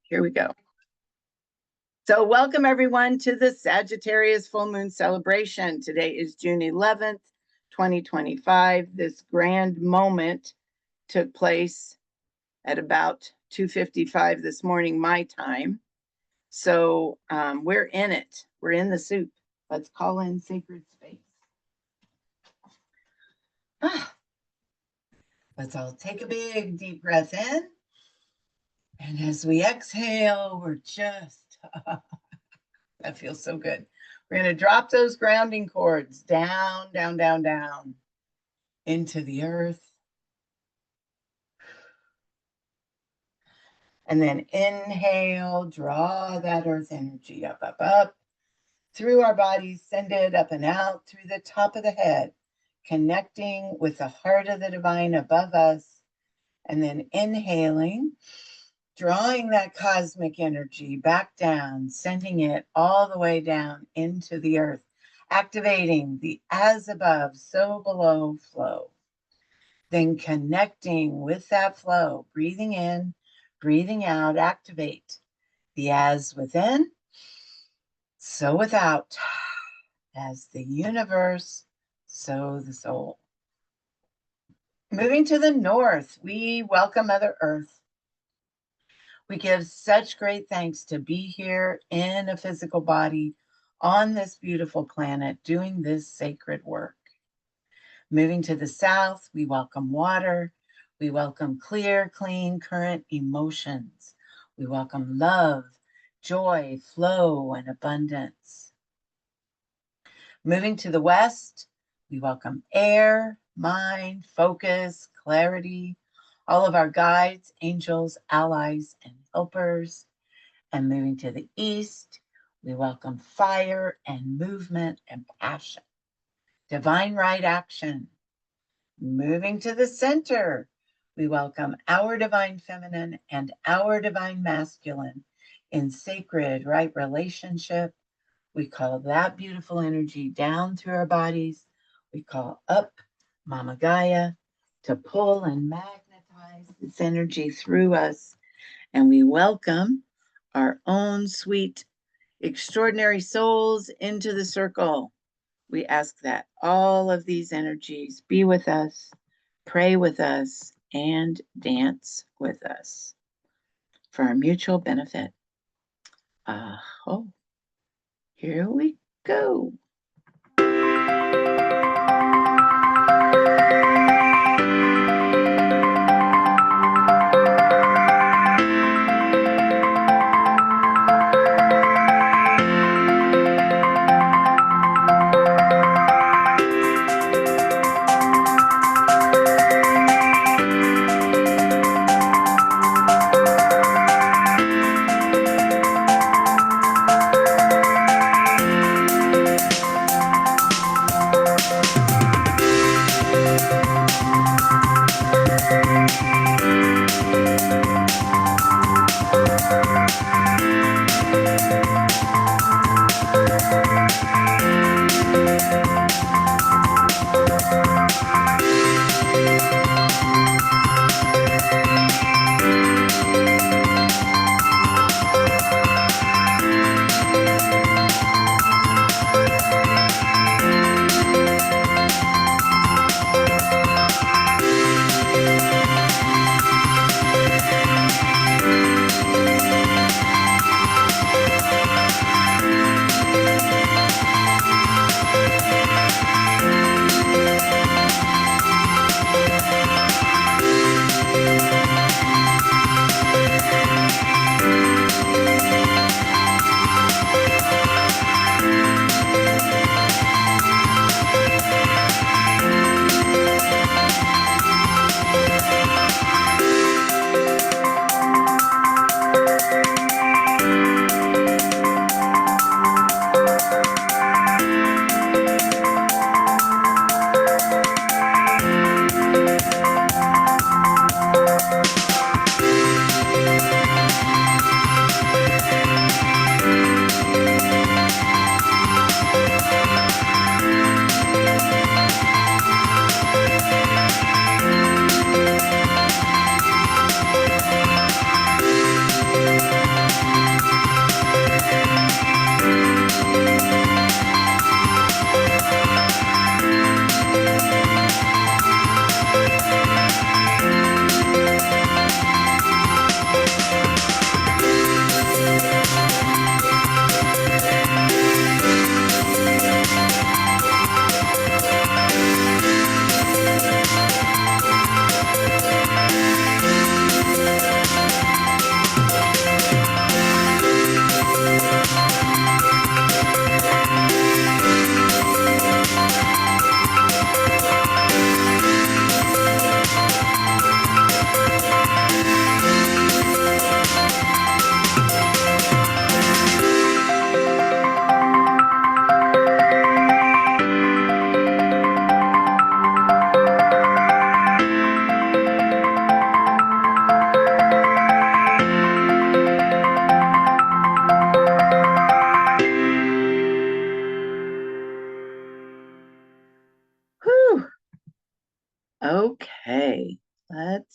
Here we go. So welcome everyone to the Sagittarius full moon celebration. Today is June 11th, 2025. This grand moment took place at about 2:55 this morning, my time. So we're in it. We're in the soup. Let's call in sacred space. Let's all take a big deep breath in. And as we exhale, we're just, that feels so good. We're going to drop those grounding cords down, down, down, down into the earth. And then inhale, draw that earth energy up, up, up through our bodies, send it up and out through the top of the head, connecting with the heart of the divine above us. And then inhaling, drawing that cosmic energy back down, sending it all the way down into the earth, activating the as above, so below flow. Then connecting with that flow, breathing in, breathing out, activate the as within, so without. As the universe, so the soul. Moving to the north, we welcome Mother Earth. We give such great thanks to be here in a physical body on this beautiful planet doing this sacred work. Moving to the south, we welcome water. We welcome clear, clean, current emotions. We welcome love, joy, flow, and abundance. Moving to the west, we welcome air, mind, focus, clarity, all of our guides, angels, allies, and helpers. And moving to the east, we welcome fire and movement and passion, divine right action. Moving to the center, we welcome our divine feminine and our divine masculine in sacred right relationship. We call that beautiful energy down through our bodies. We call up Mama Gaia to pull and magnetize this energy through us. And we welcome our own sweet, extraordinary souls into the circle. We ask that all of these energies be with us, pray with us, and dance with us for our mutual benefit. Here we go.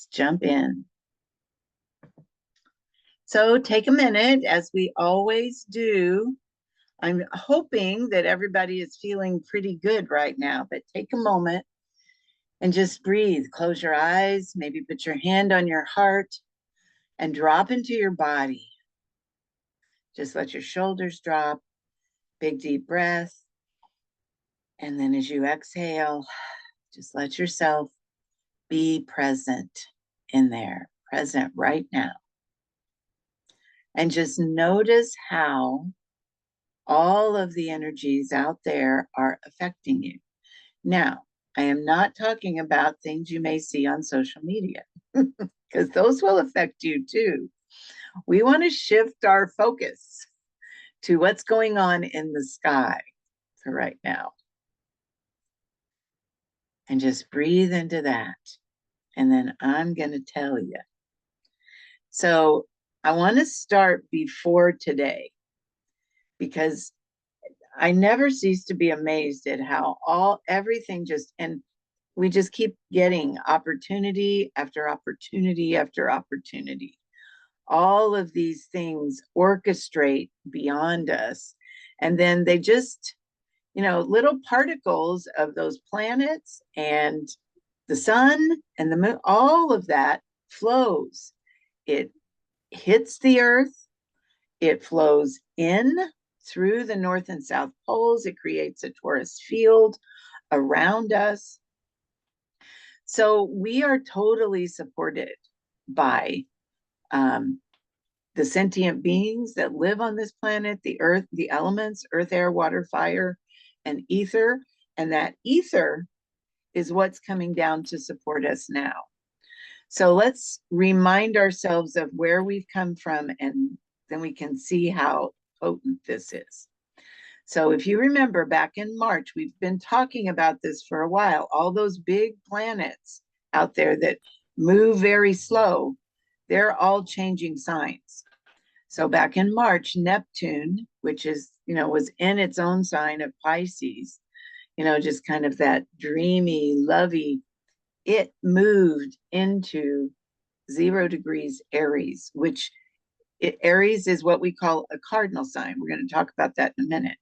Let's jump in. So take a minute, as we always do. I'm hoping that everybody is feeling pretty good right now, but take a moment and just breathe. Close your eyes, maybe put your hand on your heart and drop into your body. Just let your shoulders drop, big deep breath. And then as you exhale, just let yourself be present in there, present right now. And just notice how all of the energies out there are affecting you. Now, I am not talking about things you may see on social media, because those will affect you too. We want to shift our focus to what's going on in the sky for right now. And just breathe into that. And then I'm going to tell you. So I want to start before today, because I never cease to be amazed at how everything just, and we just keep getting opportunity after opportunity after opportunity. All of these things orchestrate beyond us. And then they just, little particles of those planets and the sun and the moon, all of that flows. It hits the earth, it flows in through the north and south poles, it creates a torus field around us. So we are totally supported by the sentient beings that live on this planet, the earth, the elements, earth, air, water, fire, and ether. And that ether is what's coming down to support us now. So let's remind ourselves of where we've come from, and then we can see how potent this is. So if you remember back in March, we've been talking about this for a while, all those big planets out there that move very slow, they're all changing signs. So back in March, Neptune, which is, was in its own sign of Pisces, just kind of that dreamy, lovey, it moved into 0 degrees Aries, which Aries is what we call a cardinal sign. We're going to talk about that in a minute.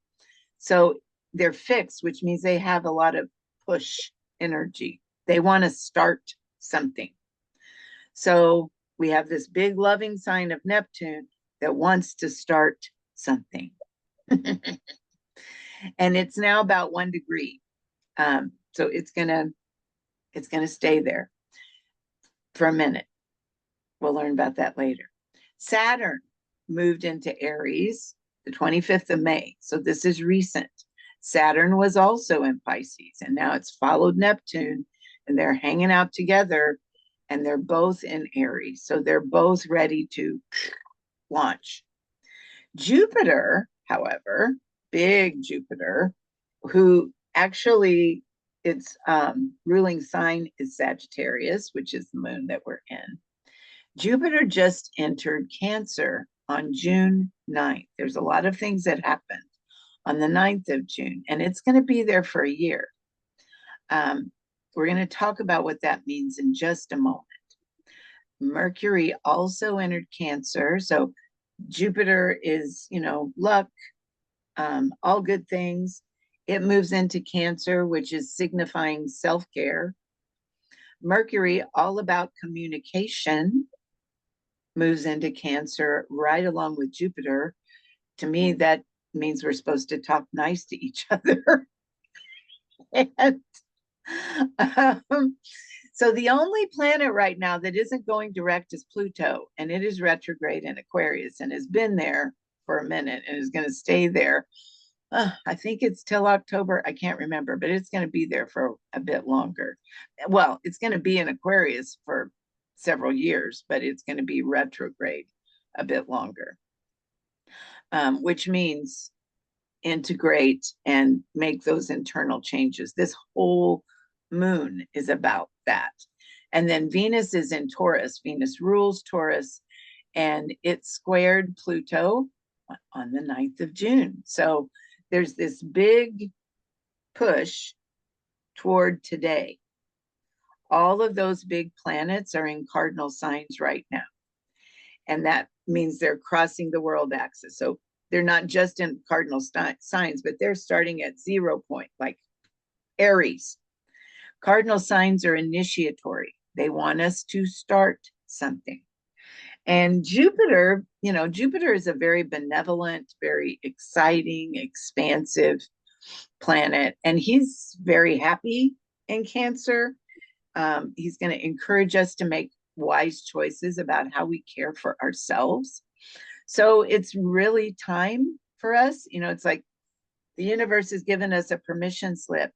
So they're fixed, which means they have a lot of push energy. They want to start something. So we have this big loving sign of Neptune that wants to start something. And it's now about 1 degree. So it's gonna stay there for a minute. We'll learn about that later. Saturn moved into Aries the 25th of May. So this is recent. Saturn was also in Pisces, and now it's followed Neptune, and they're hanging out together, and they're both in Aries. So they're both ready to launch. Jupiter, however, big Jupiter, who actually its ruling sign is Sagittarius, which is the moon that we're in. Jupiter just entered Cancer on June 9th. There's a lot of things that happened on the 9th of June, and it's going to be there for a year. We're going to talk about what that means in just a moment. Mercury also entered Cancer. So Jupiter is, luck, all good things. It moves into Cancer, which is signifying self-care. Mercury, all about communication, moves into Cancer right along with Jupiter. To me, that means we're supposed to talk nice to each other. And so the only planet right now that isn't going direct is Pluto, and it is retrograde in Aquarius and has been there for a minute and is going to stay there. I think it's till October. I can't remember, but it's going to be there for a bit longer. Well, it's going to be in Aquarius for several years, but it's going to be retrograde a bit longer, which means integrate and make those internal changes. This whole moon is about that. And then Venus is in Taurus. Venus rules Taurus, and it squared Pluto on the 9th of June. So there's this big push toward today. All of those big planets are in cardinal signs right now. And that means they're crossing the world axis. So they're not just in cardinal signs, but they're starting at 0 point, like Aries. Cardinal signs are initiatory. They want us to start something. And Jupiter, you know, Jupiter is a very benevolent, very exciting, expansive planet. And he's very happy in Cancer. He's going to encourage us to make wise choices about how we care for ourselves. So it's really time for us. You know, it's like the universe has given us a permission slip.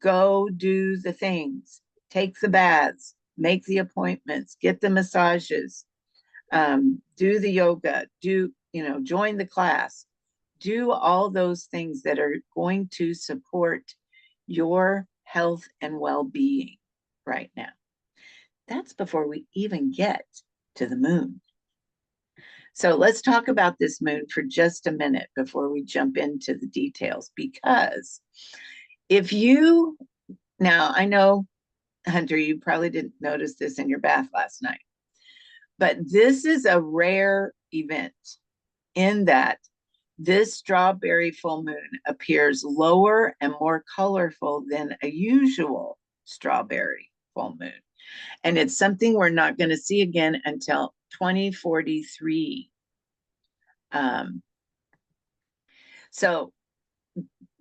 Go do the things, take the baths, make the appointments, get the massages, do the yoga, join the class, do all those things that are going to support your health and well-being right now. That's before we even get to the moon. So let's talk about this moon for just a minute before we jump into the details, because now I know, Hunter, you probably didn't notice this in your bath last night, but this is a rare event in that this strawberry full moon appears lower and more colorful than a usual strawberry full moon. And it's something we're not going to see again until 2043. So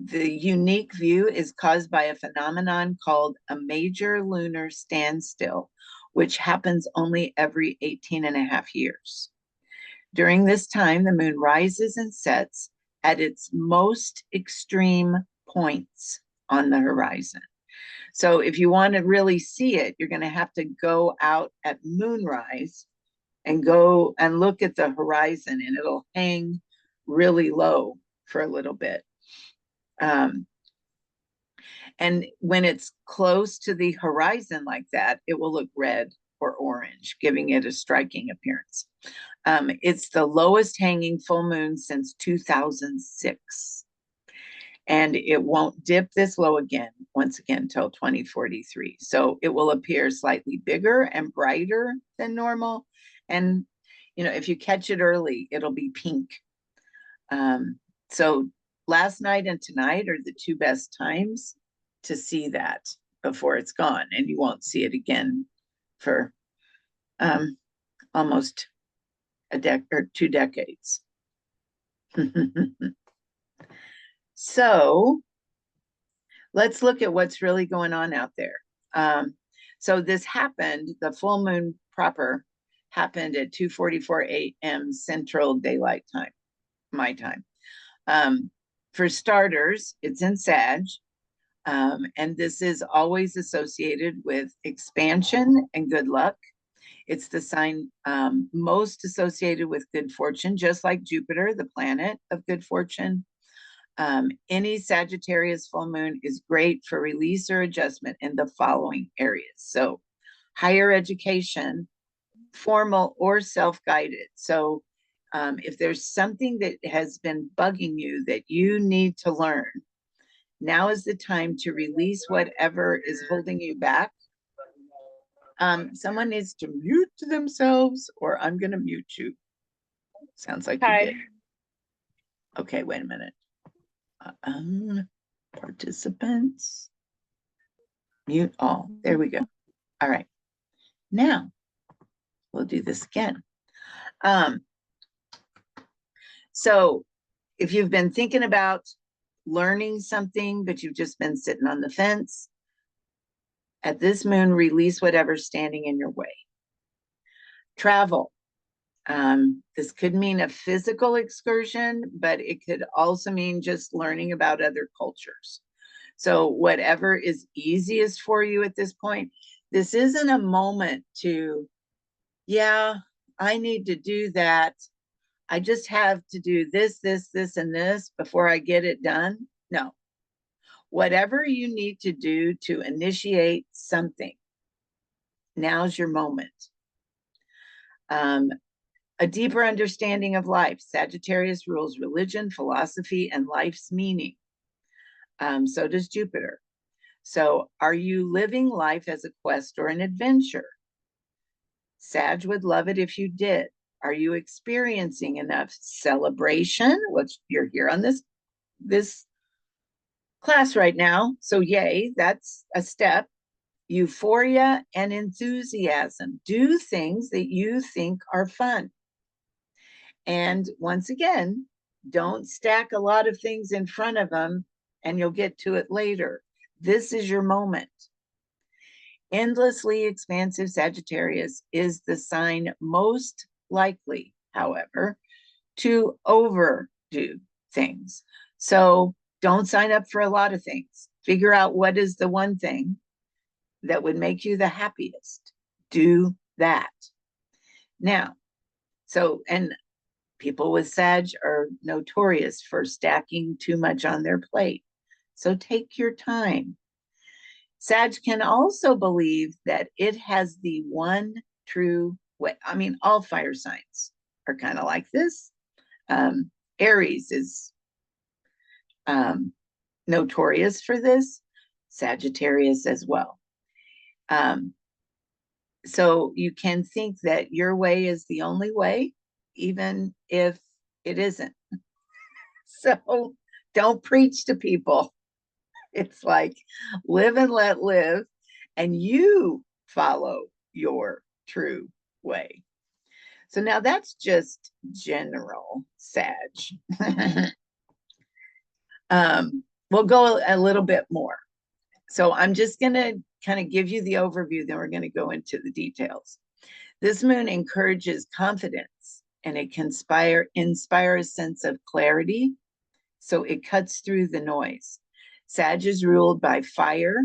the unique view is caused by a phenomenon called a major lunar standstill, which happens only every 18 and a half years. During this time, the moon rises and sets at its most extreme points on the horizon. So if you want to really see it, you're going to have to go out at moonrise and go and look at the horizon, and it'll hang really low for a little bit. And when it's close to the horizon like that, it will look red or orange, giving it a striking appearance. It's the lowest hanging full moon since 2006. And it won't dip this low once again, till 2043. So it will appear slightly bigger and brighter than normal. And, you know, if you catch it early, it'll be pink. So last night and tonight are the two best times to see that before it's gone. And you won't see it again for almost or 2 decades. So let's look at what's really going on out there. So this happened, the full moon proper happened at 2:44 a.m. Central Daylight Time, my time. For starters, it's in Sag, and this is always associated with expansion and good luck. It's the sign most associated with good fortune, just like Jupiter, the planet of good fortune. Any Sagittarius full moon is great for release or adjustment in the following areas. So higher education, formal or self-guided. So if there's something that has been bugging you that you need to learn, now is the time to release whatever is holding you back. Someone needs to mute themselves, or I'm going to mute you. Sounds like you did. Okay, wait a minute. Participants, mute all. There we go. All right. Now we'll do this again. So if you've been thinking about learning something, but you've just been sitting on the fence, at this moon, release whatever's standing in your way. Travel. This could mean a physical excursion, but it could also mean just learning about other cultures. So whatever is easiest for you at this point, this isn't a moment to, yeah, I need to do that. I just have to do this, and this before I get it done. No. Whatever you need to do to initiate something, now's your moment. A deeper understanding of life. Sagittarius rules religion, philosophy, and life's meaning. So does Jupiter. So are you living life as a quest or an adventure? Sag would love it if you did. Are you experiencing enough celebration? Which you're here on this class right now. So yay, that's a step. Euphoria and enthusiasm. Do things that you think are fun. And once again, don't stack a lot of things in front of them and you'll get to it later. This is your moment. Endlessly expansive Sagittarius is the sign most likely, however, to overdo things. So don't sign up for a lot of things. Figure out what is the one thing that would make you the happiest. Do that. Now, and people with Sag are notorious for stacking too much on their plate. So take your time. Sag can also believe that it has the one true way. I mean, all fire signs are kind of like this. Aries is notorious for this, Sagittarius as well. So you can think that your way is the only way, even if it isn't. So don't preach to people. It's like live and let live, and you follow your true way. So now that's just general Sag. We'll go a little bit more. So I'm just going to kind of give you the overview, then we're going to go into the details. This moon encourages confidence and it can inspire a sense of clarity. So it cuts through the noise. Sag is ruled by fire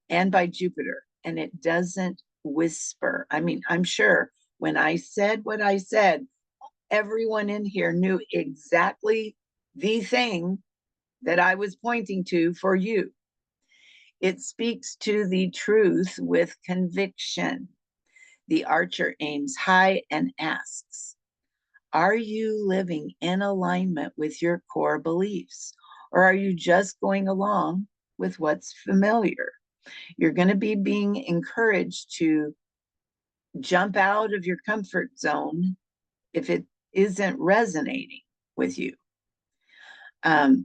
and by Jupiter, and it doesn't whisper. I mean, I'm sure when I said what I said, everyone in here knew exactly the thing that I was pointing to for you. It speaks to the truth with conviction. The archer aims high and asks, are you living in alignment with your core beliefs? Or are you just going along with what's familiar? You're going to be being encouraged to jump out of your comfort zone if it isn't resonating with you.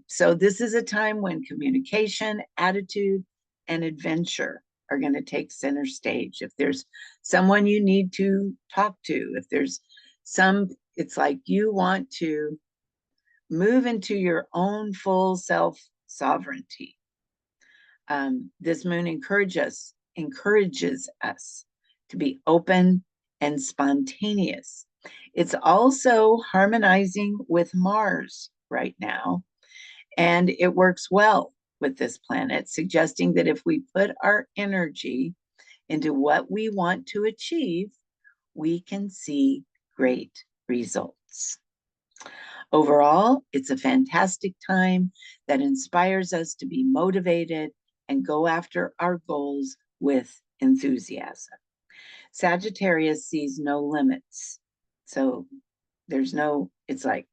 So this is a time when communication, attitude, and adventure are going to take center stage. If there's someone you need to talk to, if there's it's like you want to move into your own full self sovereignty. This moon encourages us to be open and spontaneous. It's also harmonizing with Mars right now, and it works well with this planet, suggesting that if we put our energy into what we want to achieve, we can see great results. Overall, it's a fantastic time that inspires us to be motivated and go after our goals with enthusiasm. Sagittarius sees no limits. So it's like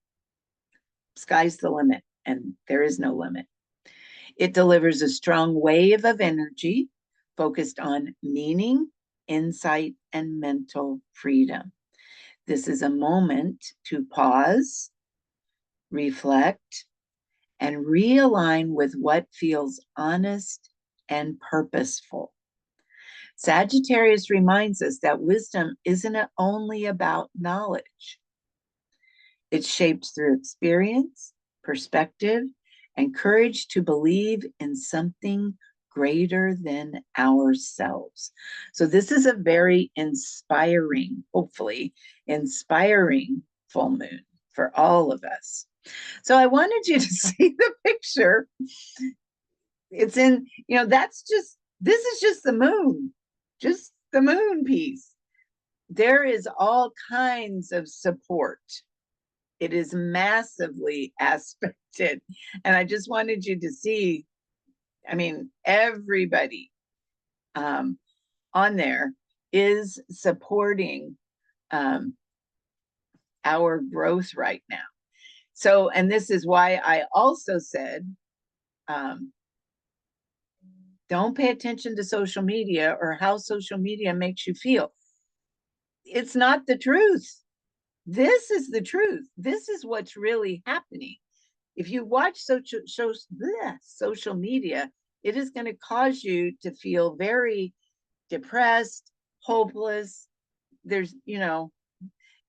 sky's the limit, and there is no limit. It delivers a strong wave of energy focused on meaning, insight, and mental freedom. This is a moment to pause, reflect, and realign with what feels honest and purposeful. Sagittarius reminds us that wisdom isn't only about knowledge. It's shaped through experience, perspective, and courage to believe in something greater than ourselves. So this is a very inspiring, hopefully inspiring full moon for all of us. So I wanted you to see the picture. It's in, this is just the moon piece. There is all kinds of support. It is massively aspected. And I just wanted you to see, I mean, everybody on there is supporting our growth right now. So, and this is why I also said, Don't pay attention to social media or how social media makes you feel. It's not the truth. This is the truth. This is what's really happening. If you watch social media, it is going to cause you to feel very depressed, hopeless. There's,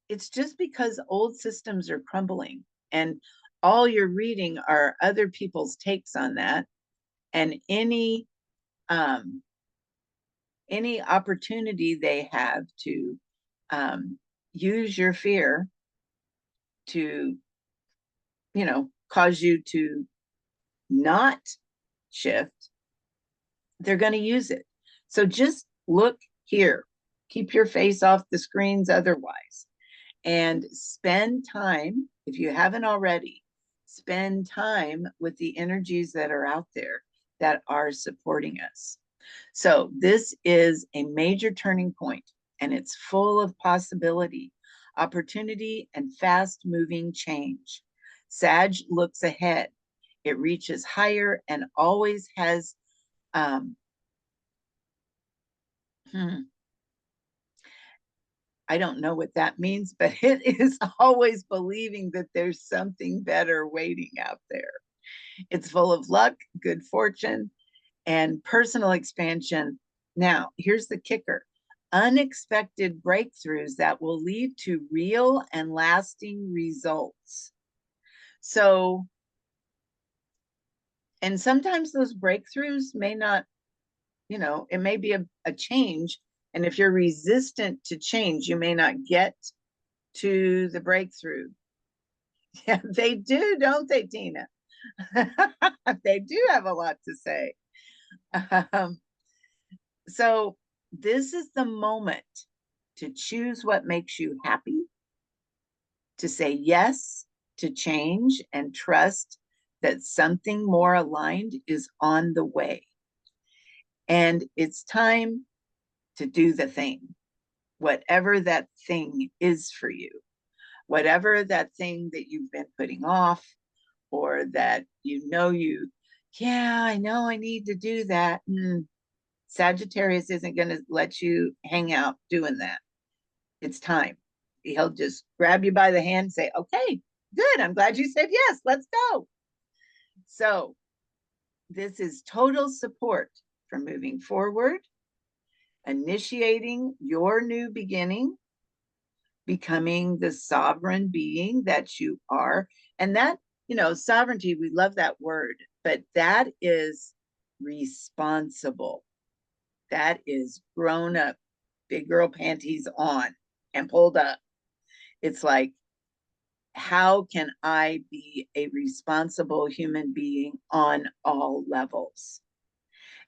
it's just because old systems are crumbling, and all you're reading are other people's takes on that. And um, any opportunity they have to use your fear to, cause you to not shift, they're going to use it. So just look here, keep your face off the screens otherwise, and spend time, if you haven't already, spend time with the energies that are out there that are supporting us. So this is a major turning point, and it's full of possibility, opportunity, and fast moving change. Sag looks ahead. It reaches higher and always has I don't know what that means, but it is always believing that there's something better waiting out there. It's full of luck, good fortune, and personal expansion. Now, here's the kicker: unexpected breakthroughs that will lead to real and lasting results. So, and sometimes those breakthroughs may not, it may be a change. And if you're resistant to change, you may not get to the breakthrough. Yeah, they do, don't they, Tina? They do have a lot to say. Um, so, this is the moment to choose what makes you happy, to say yes to change, and trust that something more aligned is on the way. And it's time to do the thing, whatever that thing is for you, whatever that thing that you've been putting off, or that yeah, I know I need to do that. Sagittarius isn't going to let you hang out doing that. It's time. He'll just grab you by the hand and say, okay, good. I'm glad you said yes. Let's go. So, this is total support for moving forward, initiating your new beginning, becoming the sovereign being that you are. And that, sovereignty, we love that word, but that is responsible. That is grown up, big girl panties on and pulled up. It's like, how can I be a responsible human being on all levels?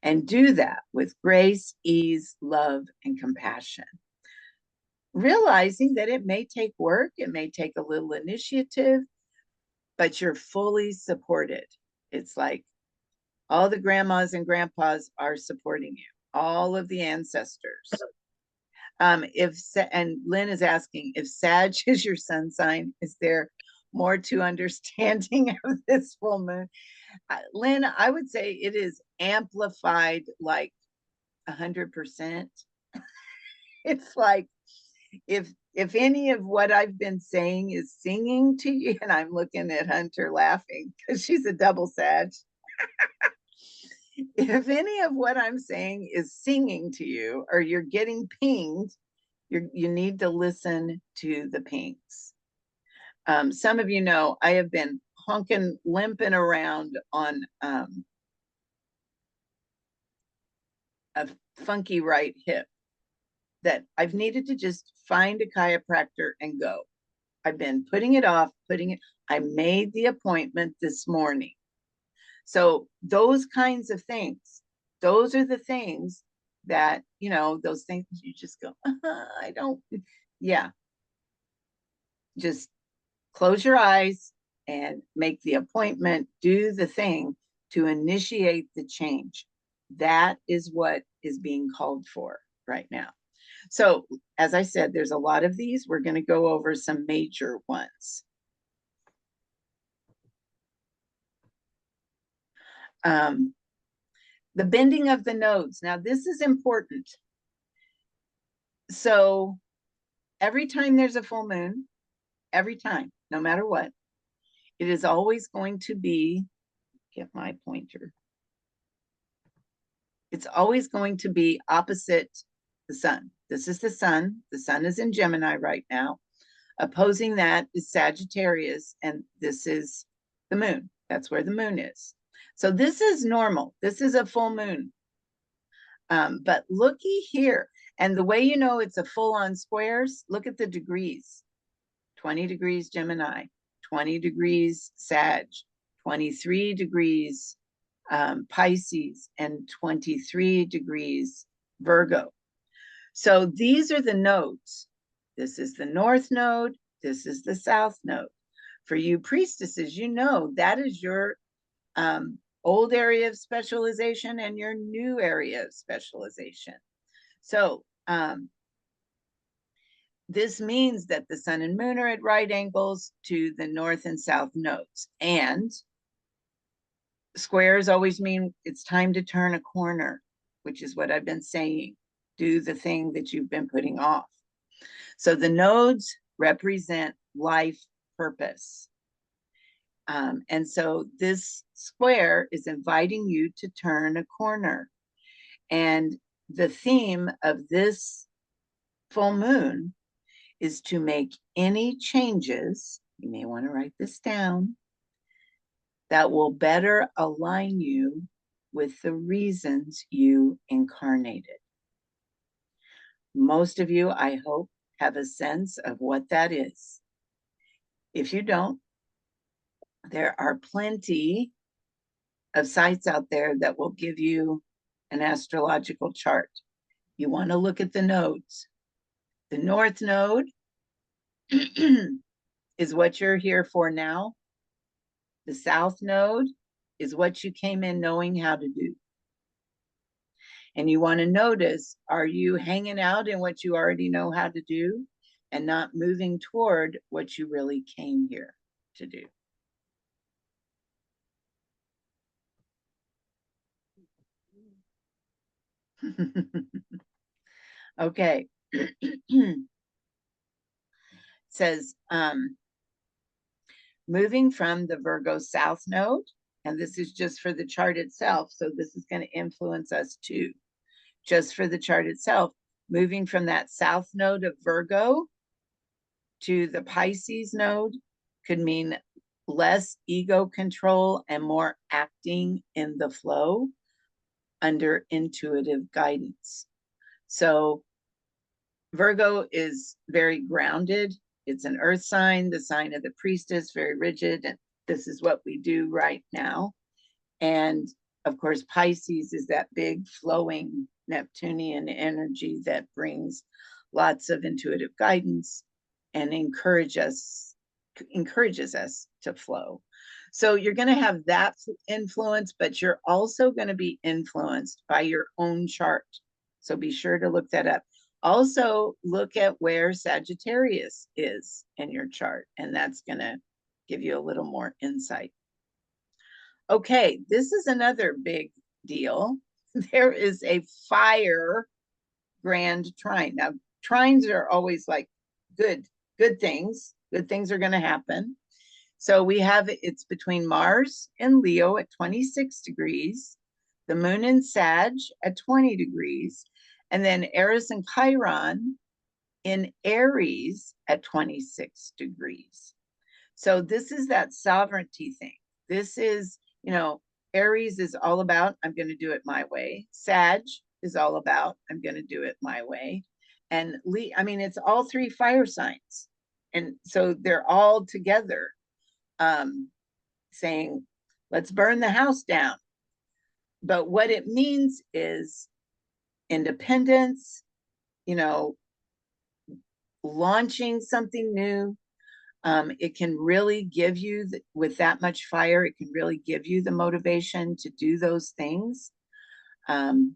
And do that with grace, ease, love, and compassion. Realizing that it may take work, it may take a little initiative, but you're fully supported. It's like all the grandmas and grandpas are supporting you, all of the ancestors. And Lynn is asking, if Sag is your sun sign, is there more to understanding of this full moon? Lynn, I would say it is amplified like 100%. It's like, if any of what I've been saying is singing to you, and I'm looking at Hunter laughing because she's a double Sag. If any of what I'm saying is singing to you, or you're getting pinged, you need to listen to the pings. Some of you know I have been limping around on a funky right hip that I've needed to just find a chiropractor and go. I've been putting it off. I made the appointment this morning. So those kinds of things, those are the things that, those things you just go, I don't, yeah. Just close your eyes and make the appointment, do the thing to initiate the change. That is what is being called for right now. So, as I said, there's a lot of these. We're going to go over some major ones. The bending of the nodes. Now, this is important. So every time there's a full moon, every time, no matter what, it is always going to be, get my pointer. It's always going to be opposite the sun. This is the sun. The sun is in Gemini right now. Opposing that is Sagittarius, and this is the moon. That's where the moon is. So this is normal. This is a full moon. But looky here. And the way you know it's a full-on squares, look at the degrees. 20 degrees Gemini, 20 degrees Sag, 23 degrees Pisces, and 23 degrees Virgo. So these are the nodes. This is the north node. This is the south node. For you priestesses, you know that is your old area of specialization and your new area of specialization. So this means that the sun and moon are at right angles to the north and south nodes. And squares always mean it's time to turn a corner, which is what I've been saying. Do the thing that you've been putting off. So the nodes represent life purpose. And so this square is inviting you to turn a corner. And the theme of this full moon is to make any changes, you may want to write this down, that will better align you with the reasons you incarnated. Most of you, I hope, have a sense of what that is. If you don't, there are plenty of sites out there that will give you an astrological chart. You want to look at the nodes. The north node is what you're here for now. The south node is what you came in knowing how to do. And you want to notice, are you hanging out in what you already know how to do and not moving toward what you really came here to do? Okay. Says, moving from the Virgo South node, and this is just for the chart itself, so this is going to influence us too. Just for the chart itself, moving from that South node of Virgo to the Pisces node could mean less ego control and more acting in the flow under intuitive guidance. So Virgo is very grounded. It's an earth sign, the sign of the priestess, very rigid. And this is what we do right now. And of course, Pisces is that big flowing Neptunian energy that brings lots of intuitive guidance and encourages us to flow. So you're going to have that influence, but you're also going to be influenced by your own chart. So be sure to look that up. Also, look at where Sagittarius is in your chart, and that's going to give you a little more insight. Okay, this is another big deal. There is a fire grand trine. Now, trines are always like good things. Good things are going to happen. So we have, it's between Mars and Leo at 26 degrees, the moon in Sag at 20 degrees, and then Eris and Chiron in Aries at 26 degrees. So this is that sovereignty thing. This is, you know, Aries is all about, I'm going to do it my way. Sag is all about, I'm going to do it my way. And I mean, it's all three fire signs. And so they're all together saying, let's burn the house down. But what it means is independence, you know, launching something new. It can really give you, with that much fire, it can really give you the motivation to do those things. Now,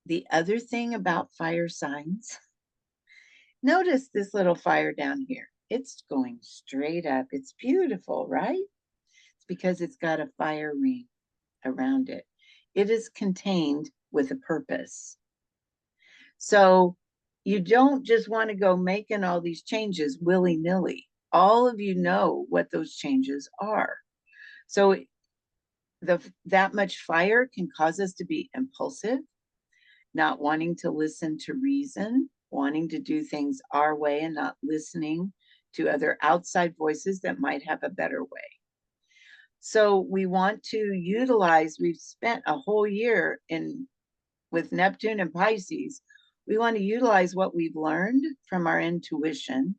the other thing about fire signs, notice this little fire down here. It's going straight up. It's beautiful, right? It's because it's got a fire ring. around it. It is contained with a purpose. So you don't just want to go making all these changes willy-nilly. All of you know what those changes are. So that much fire can cause us to be impulsive, not wanting to listen to reason, wanting to do things our way and not listening to other outside voices that might have a better way. So we want to utilize, we've spent a whole year with Neptune and Pisces. We want to utilize what we've learned from our intuition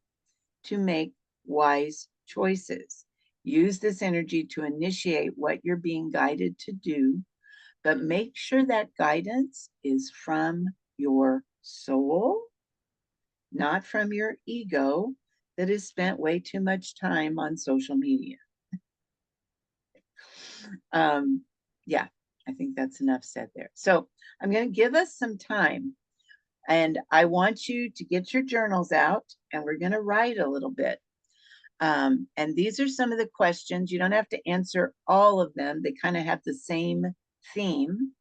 to make wise choices. Use this energy to initiate what you're being guided to do, but make sure that guidance is from your soul, not from your ego that has spent way too much time on social media. Yeah, I think that's enough said there. So I'm going to give us some time, and I want you to get your journals out, and we're going to write a little bit. And these are some of the questions. You don't have to answer all of them. They kind of have the same theme.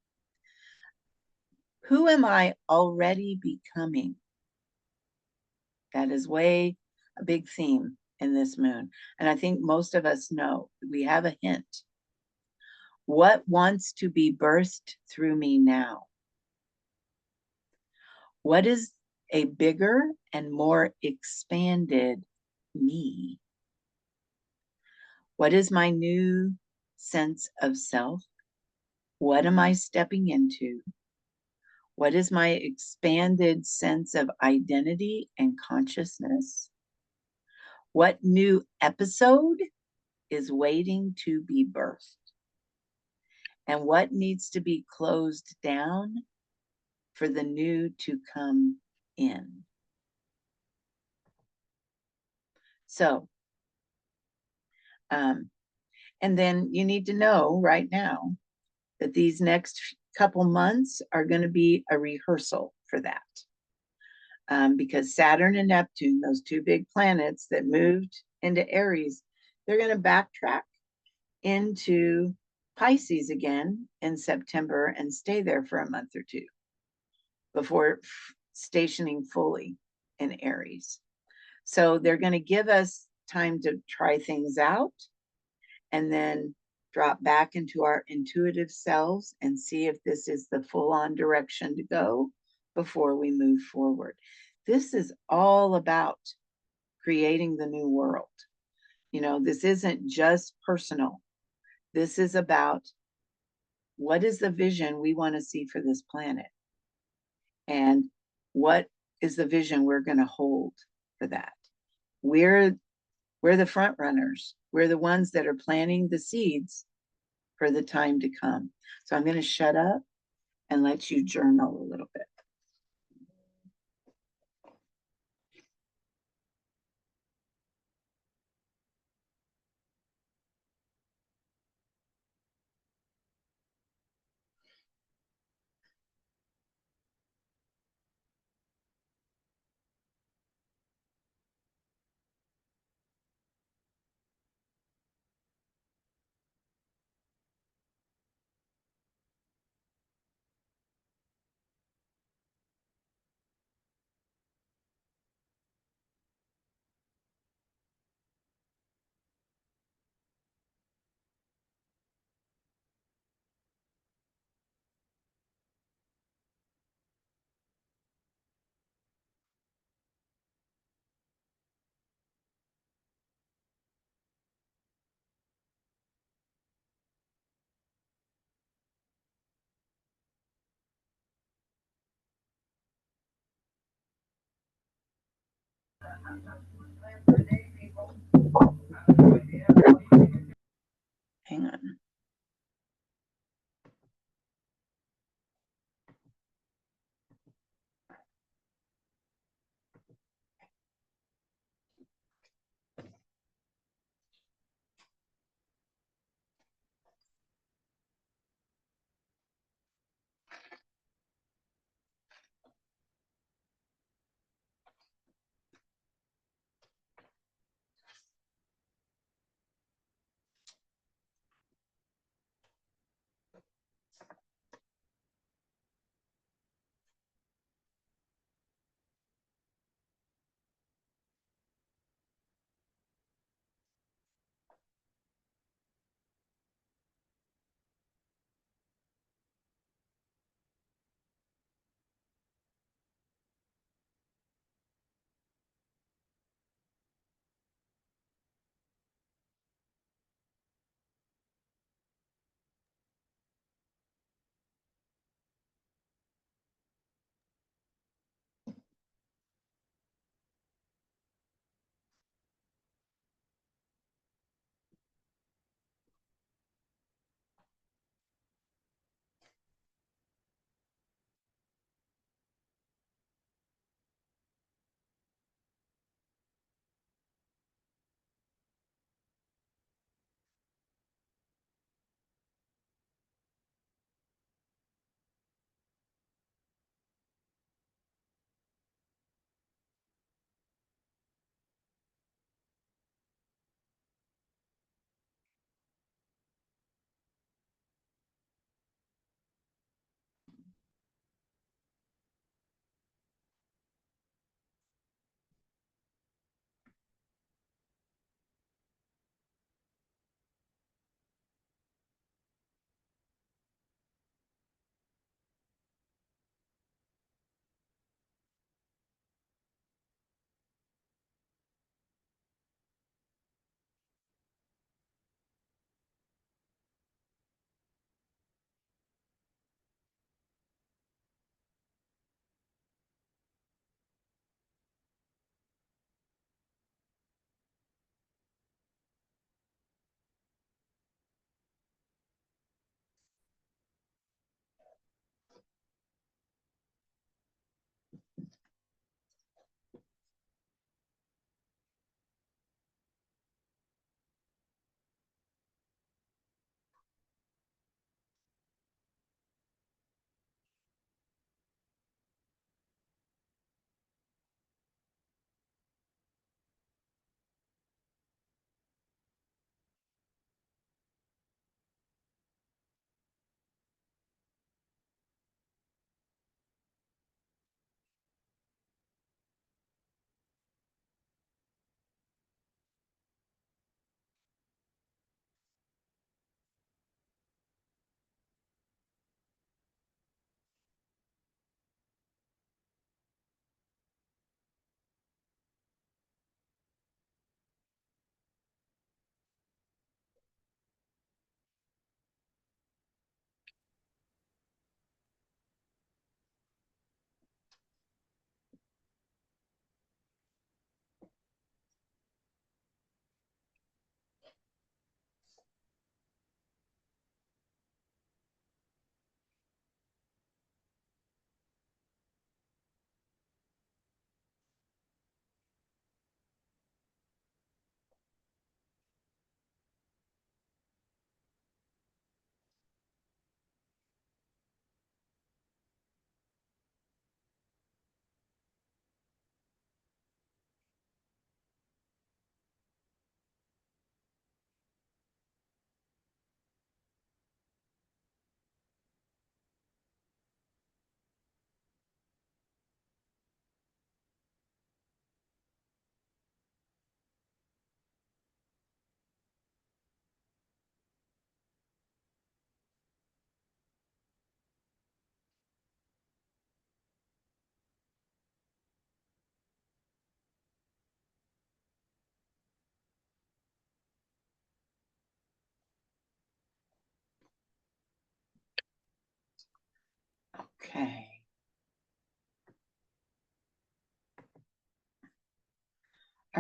Who am I already becoming? That is way a big theme in this moon. And I think most of us know, we have a hint. What wants to be birthed through me now? What is a bigger and more expanded me? What is my new sense of self? What am I stepping into? What is my expanded sense of identity and consciousness? What new episode is waiting to be birthed? And what needs to be closed down for the new to come in? So, and then you need to know right now that these next couple months are going to be a rehearsal for that. Because Saturn and Neptune, those two big planets that moved into Aries, they're going to backtrack into Pisces again in September and stay there for a month or two before stationing fully in Aries. So they're going to give us time to try things out and then drop back into our intuitive selves and see if this is the full-on direction to go before we move forward. This is all about creating the new world. You know, this isn't just personal. This is about what is the vision we want to see for this planet? And what is the vision we're going to hold for that? We're the front runners. We're the ones that are planting the seeds for the time to come. So I'm going to shut up and let you journal a little bit. Hang on.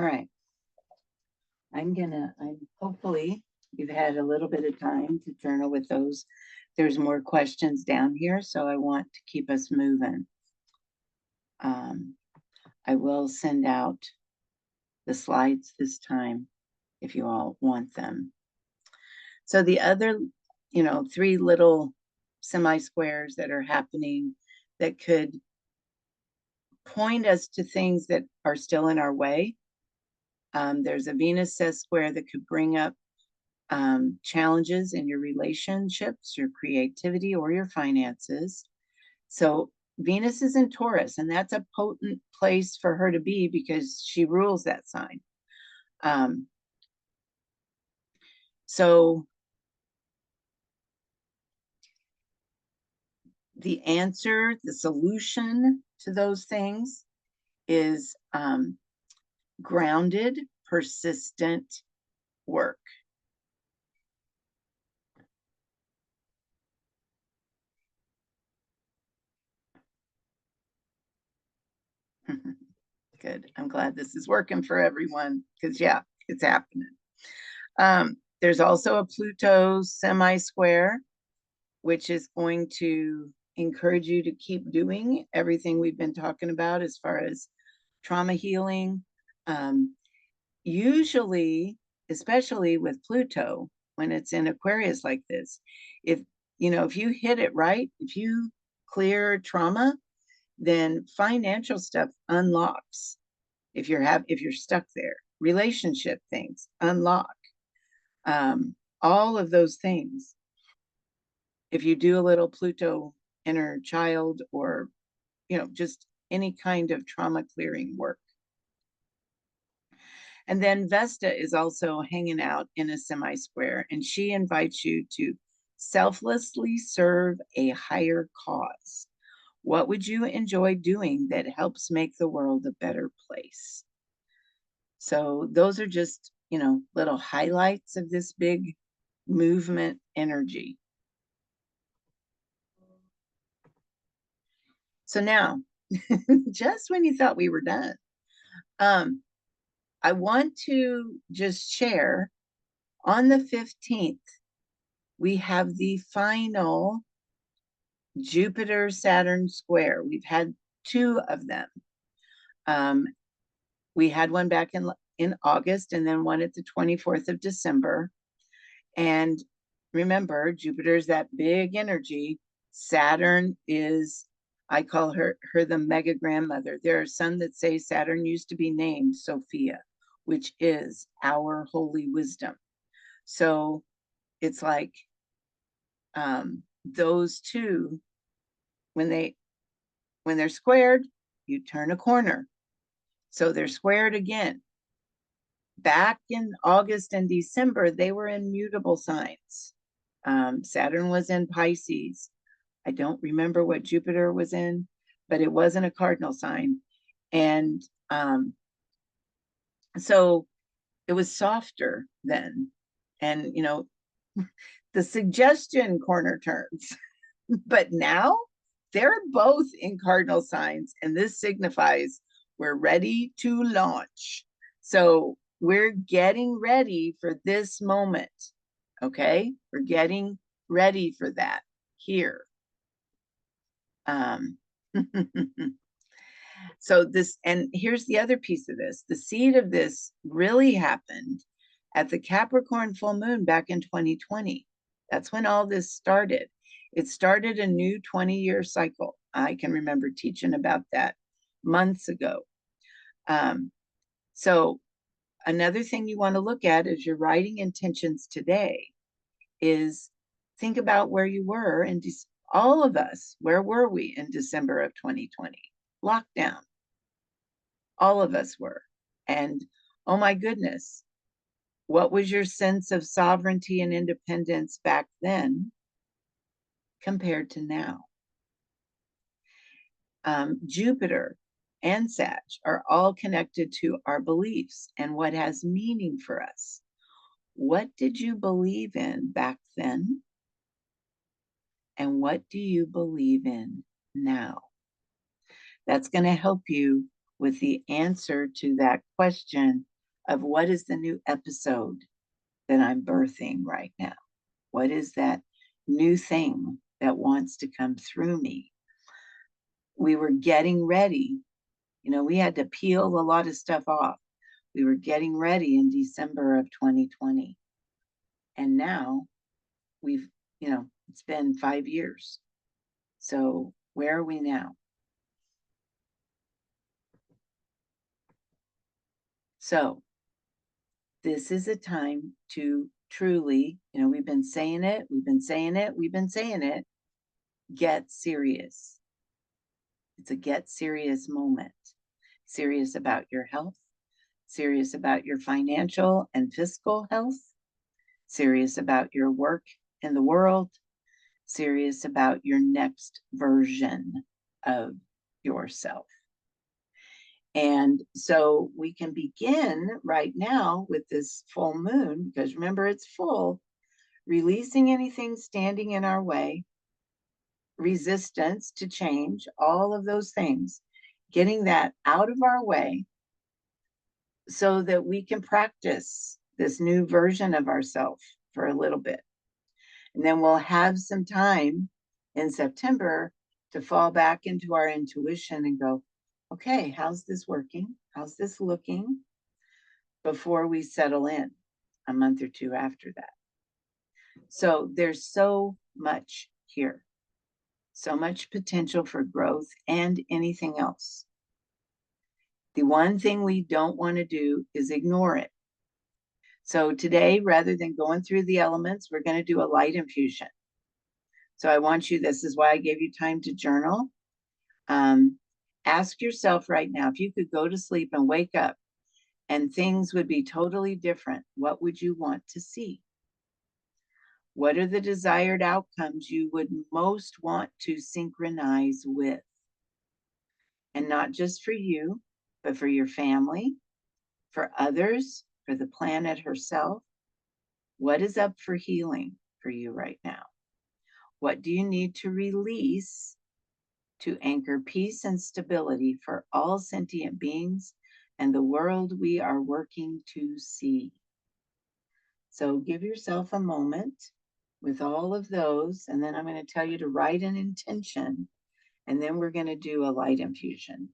All right. I'm hopefully you've had a little bit of time to journal with those. There's more questions down here, so I want to keep us moving. I will send out the slides this time if you all want them. So the other, 3 little semi-squares that are happening that could point us to things that are still in our way. There's a Venus says square that could bring up challenges in your relationships, your creativity, or your finances. So Venus is in Taurus, and that's a potent place for her to be because she rules that sign. So the answer, the solution to those things is grounded, persistent work. Good. I'm glad this is working for everyone because, yeah, it's happening. There's also a Pluto semi-square, which is going to encourage you to keep doing everything we've been talking about as far as trauma healing. Usually, especially with Pluto, when it's in Aquarius like this, if you hit it right, if you clear trauma, then financial stuff unlocks. If you're stuck there, relationship things unlock. All of those things. If you do a little Pluto inner child or just any kind of trauma clearing work. And then Vesta is also hanging out in a semi-square, and she invites you to selflessly serve a higher cause. What would you enjoy doing that helps make the world a better place? So those are just, little highlights of this big movement energy. So now, just when you thought we were done, I want to just share on the 15th, we have the final Jupiter-Saturn square. We've had 2 of them. We had one back in August and then one at the 24th of December. And remember, Jupiter is that big energy. Saturn is, I call her the mega grandmother. There are some that say Saturn used to be named Sophia, which is our holy wisdom. So it's like those 2, when they're squared, you turn a corner. So they're squared again. Back in August and December, they were in mutable signs. Saturn was in Pisces. I don't remember what Jupiter was in, but it wasn't a cardinal sign. And so it was softer then. And, the suggestion corner turns. But now they're both in cardinal signs, and this signifies we're ready to launch. So we're getting ready for this moment. Okay, we're getting ready for that here. So this, and here's the other piece of this. The seed of this really happened at the Capricorn full moon back in 2020. That's when all this started. It started a new 20-year cycle. I can remember teaching about that months ago. So another thing you want to look at as you're writing intentions today is think about where you were, and all of us, where were we in December of 2020? Lockdown. All of us were. And oh my goodness, what was your sense of sovereignty and independence back then compared to now? Jupiter and Sag are all connected to our beliefs and what has meaning for us. What did you believe in back then? And what do you believe in now? That's going to help you with the answer to that question of what is the new episode that I'm birthing right now? What is that new thing that wants to come through me? We were getting ready. We had to peel a lot of stuff off. We were getting ready in December of 2020. And now we've, it's been 5 years. So where are we now? So this is a time to truly, we've been saying it, get serious. It's a get serious moment. Serious about your health, serious about your financial and fiscal health, serious about your work in the world, serious about your next version of yourself. And so we can begin right now with this full moon, because remember, it's full, releasing anything standing in our way, resistance to change, all of those things, getting that out of our way so that we can practice this new version of ourselves for a little bit. And then we'll have some time in September to fall back into our intuition and go, okay, how's this working? How's this looking? Before we settle in a month or two after that. So there's so much here, so much potential for growth and anything else. The one thing we don't want to do is ignore it. So today, rather than going through the elements, we're going to do a light infusion. So I want you, this is why I gave you time to journal. Ask yourself right now, if you could go to sleep and wake up and things would be totally different, what would you want to see? What are the desired outcomes you would most want to synchronize with? And not just for you, but for your family, for others, for the planet herself. What is up for healing for you right now? What do you need to release to anchor peace and stability for all sentient beings and the world we are working to see? So give yourself a moment with all of those, and then I'm going to tell you to write an intention, and then we're going to do a light infusion.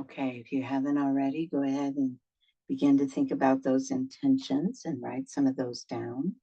Okay, if you haven't already, go ahead and begin to think about those intentions and write some of those down.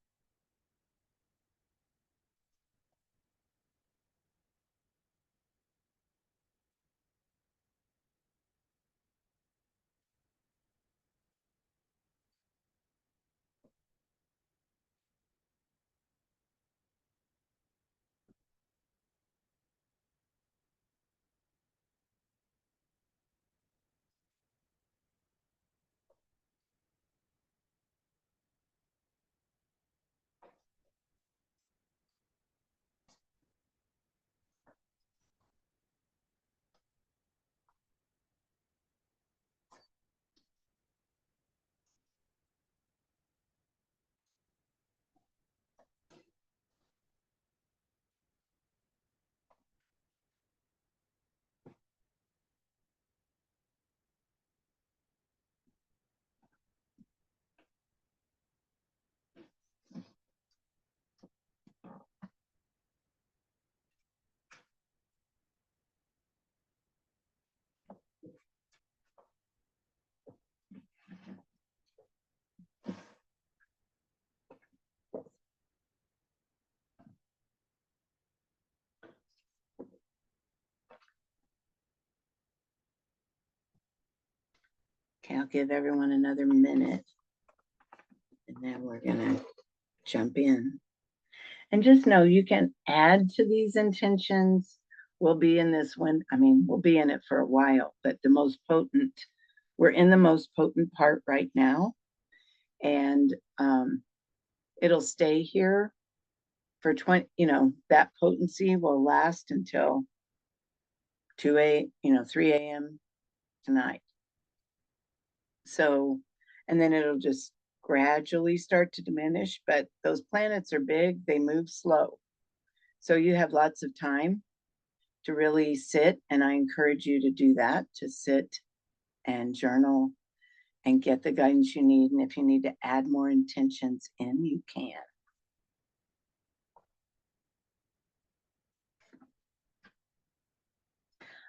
Okay, I'll give everyone another minute, and then we're gonna jump in. And just know you can add to these intentions. We'll be in this one, we'll be in it for a while, but we're in the most potent part right now. And it'll stay here for 20, that potency will last until 3 a.m. tonight. So, and then it'll just gradually start to diminish, but those planets are big, they move slow. So you have lots of time to really sit, and I encourage you to do that, to sit and journal and get the guidance you need. And if you need to add more intentions in, you can.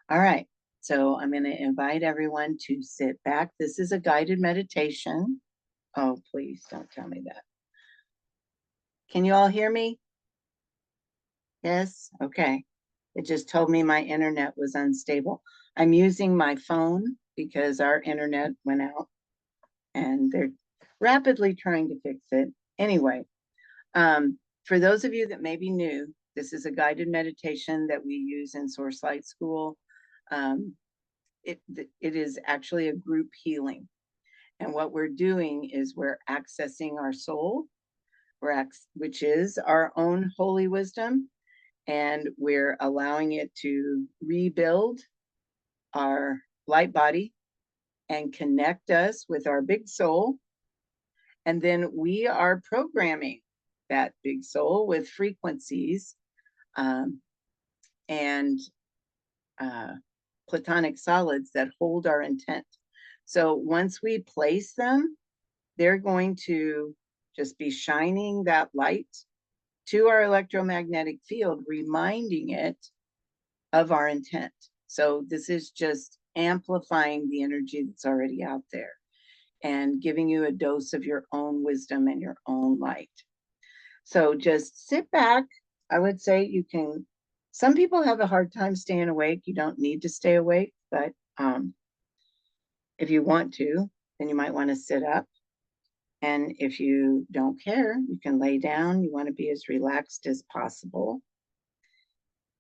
All right, so I'm going to invite everyone to sit back. This is a guided meditation. Oh, please don't tell me that. Can you all hear me? Yes? Okay. It just told me my internet was unstable. I'm using my phone because our internet went out and they're rapidly trying to fix it. Anyway, for those of you that may be new, this is a guided meditation that we use in Source Light School. It is actually a group healing. And what we're doing is we're accessing our soul, which is our own holy wisdom, and we're allowing it to rebuild our light body and connect us with our big soul. And then we are programming that big soul with frequencies and platonic solids that hold our intent. So once we place them, they're going to just be shining that light to our electromagnetic field, reminding it of our intent. So this is just amplifying the energy that's already out there and giving you a dose of your own wisdom and your own light. So just sit back. I would say you can, some people have a hard time staying awake. You don't need to stay awake, but if you want to, then you might want to sit up. And if you don't care, you can lay down. You want to be as relaxed as possible.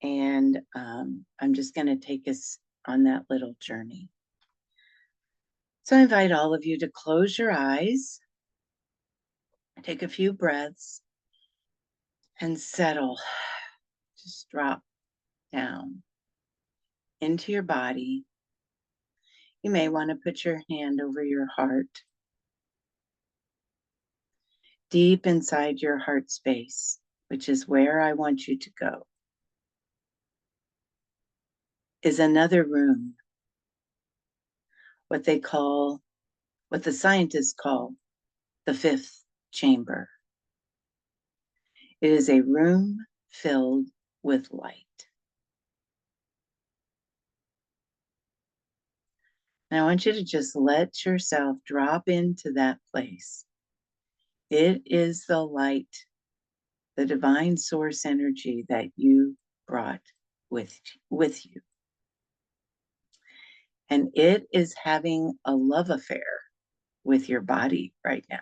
And I'm just going to take us on that little journey. So I invite all of you to close your eyes, take a few breaths, and settle. Just drop down into your body. You may want to put your hand over your heart. Deep inside your heart space, which is where I want you to go, is another room, what the scientists call the fifth chamber. It is a room filled with light. And I want you to just let yourself drop into that place. It is the light, the divine source energy that you brought with you. And it is having a love affair with your body right now.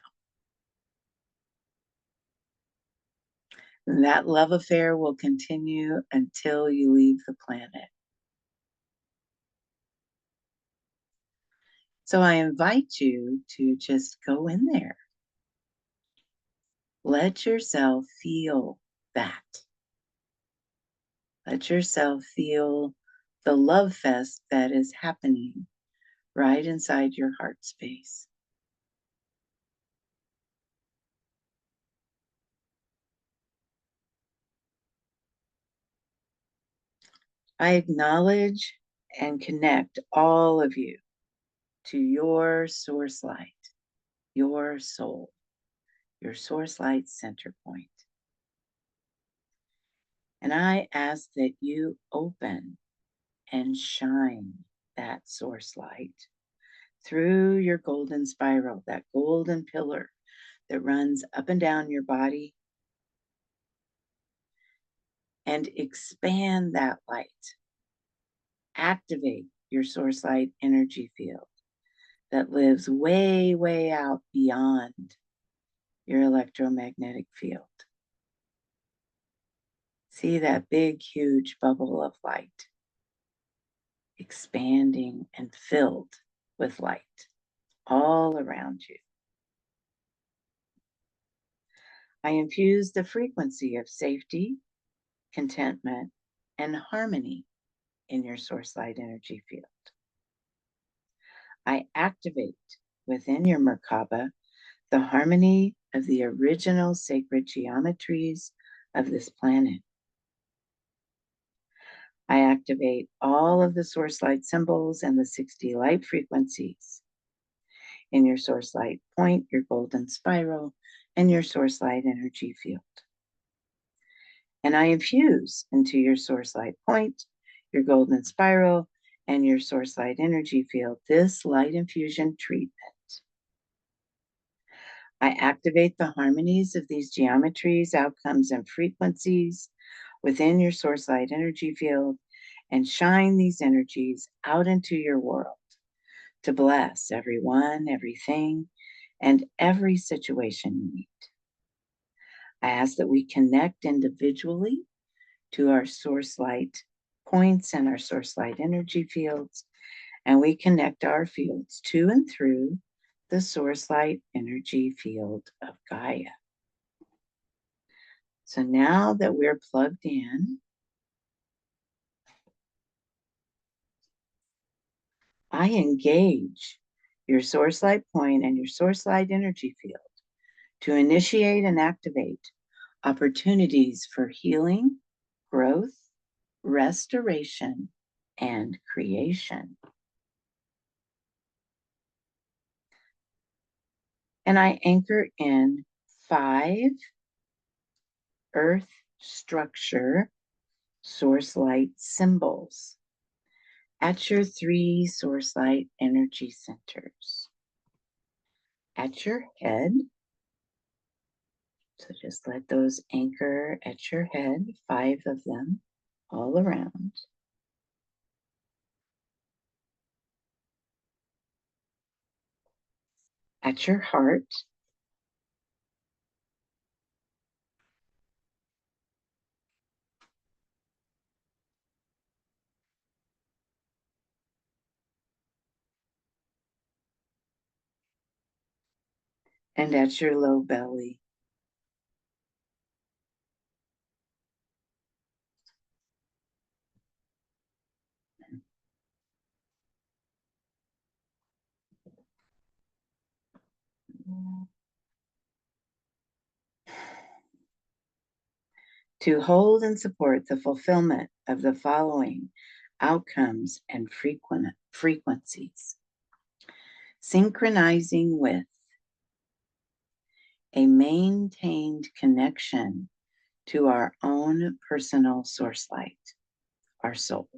And that love affair will continue until you leave the planet. So I invite you to just go in there. Let yourself feel that. Let yourself feel the love fest that is happening right inside your heart space. I acknowledge and connect all of you to your source light, your soul, your source light center point. And I ask that you open and shine that source light through your golden spiral, that golden pillar that runs up and down your body, and expand that light. Activate your source light energy field that lives way, way out beyond your electromagnetic field. See that big, huge bubble of light expanding and filled with light all around you. I infuse the frequency of safety, contentment, and harmony in your source light energy field. I activate within your Merkaba the harmony of the original sacred geometries of this planet. I activate all of the source light symbols and the 60 light frequencies in your source light point, your golden spiral, and your source light energy field. And I infuse into your source light point, your golden spiral, and your source light energy field this light infusion treatment. I activate the harmonies of these geometries, outcomes, and frequencies within your source light energy field and shine these energies out into your world to bless everyone, everything, and every situation you meet. I ask that we connect individually to our source light points and our source light energy fields, and we connect our fields to and through the source light energy field of Gaia. So now that we're plugged in, I engage your source light point and your source light energy field to initiate and activate opportunities for healing, growth, restoration, and creation. And I anchor in 5 earth structure source light symbols at your 3 source light energy centers. At your head, so just let those anchor at your head, 5 of them all around. At your heart, and at your low belly. To hold and support the fulfillment of the following outcomes and frequencies. Synchronizing with a maintained connection to our own personal source light, our soul.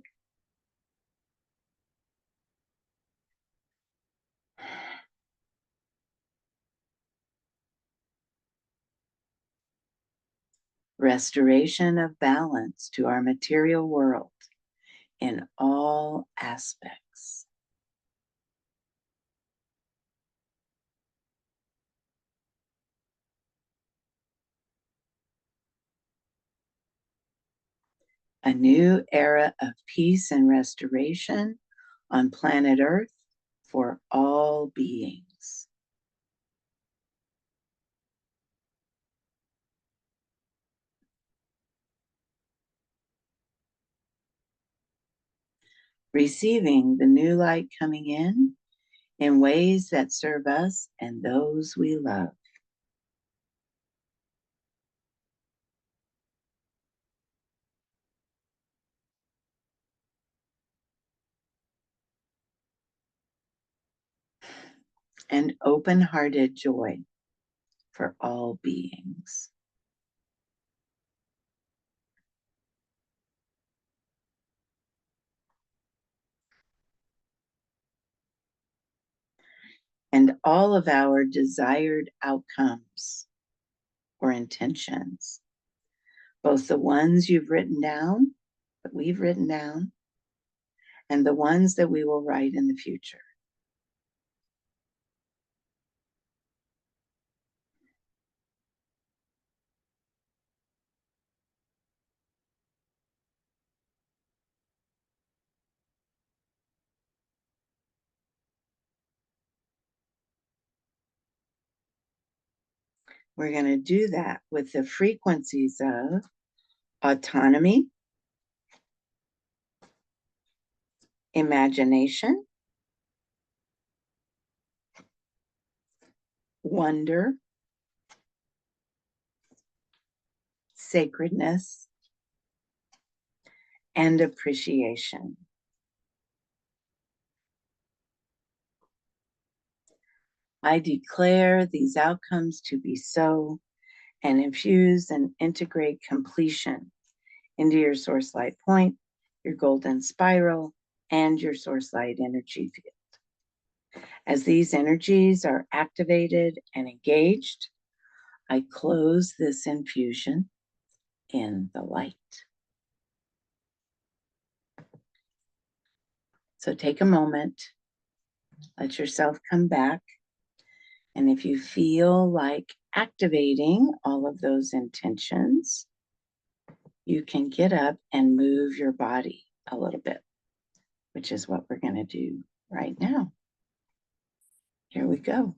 restoration of balance to our material world in all aspects. A new era of peace and restoration on planet Earth for all beings. Receiving the new light coming in ways that serve us and those we love. And open-hearted joy for all beings. And all of our desired outcomes or intentions, both the ones you've written down, that we've written down, and the ones that we will write in the future. We're going to do that with the frequencies of autonomy, imagination, wonder, sacredness, and appreciation. I declare these outcomes to be so, and infuse and integrate completion into your source light point, your golden spiral, and your source light energy field. As these energies are activated and engaged, I close this infusion in the light. So take a moment, let yourself come back. And if you feel like activating all of those intentions, you can get up and move your body a little bit, which is what we're going to do right now. Here we go.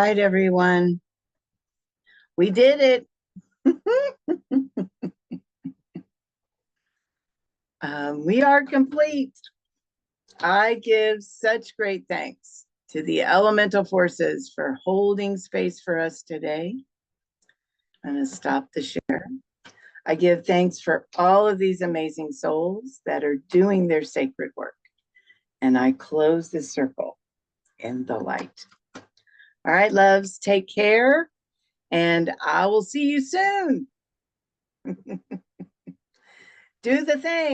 right, everyone. We did it. We are complete. I give such great thanks to the elemental forces for holding space for us today. I'm going to stop the share. I give thanks for all of these amazing souls that are doing their sacred work. And I close the circle in the light. All right, loves, take care. And I will see you soon. Do the thing.